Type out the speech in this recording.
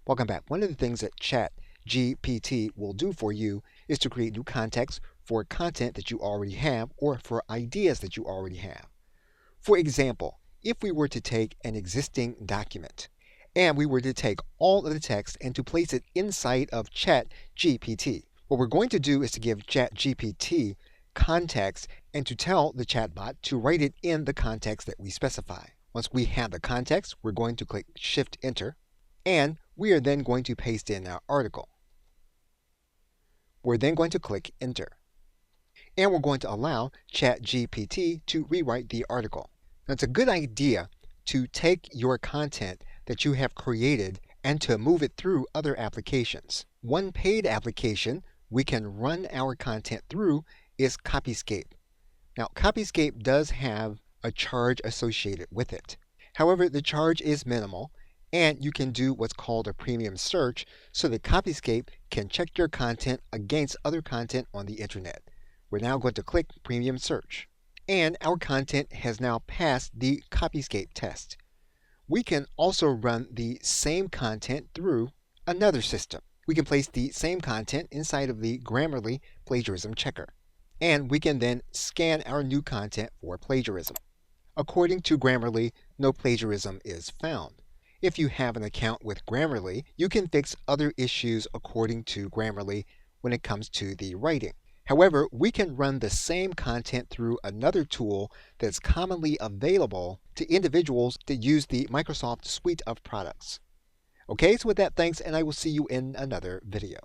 Welcome back. One of the things that ChatGPT will do for you is to create new context for content that you already have or for ideas that you already have. For example, if we were to take an existing document and we were to take all of the text and to place it inside of ChatGPT, what we're going to do is to give ChatGPT context and to tell the chatbot to write it in the context that we specify. Once we have the context, we're going to click Shift Enter, and we are then going to paste in our article. We're then going to click Enter, and we're going to allow ChatGPT to rewrite the article. Now, it's a good idea to take your content that you have created and to move it through other applications. One paid application we can run our content through is Copyscape. Now, Copyscape does have a charge associated with it. However, the charge is minimal, and you can do what's called a premium search so that Copyscape can check your content against other content on the internet. We're now going to click Premium Search, and our content has now passed the Copyscape test. We can also run the same content through another system. We can place the same content inside of the Grammarly plagiarism checker, and we can then scan our new content for plagiarism. According to Grammarly, no plagiarism is found. If you have an account with Grammarly, you can fix other issues according to Grammarly when it comes to the writing. However, we can run the same content through another tool that's commonly available to individuals that use the Microsoft suite of products. Okay, so with that, thanks, and I will see you in another video.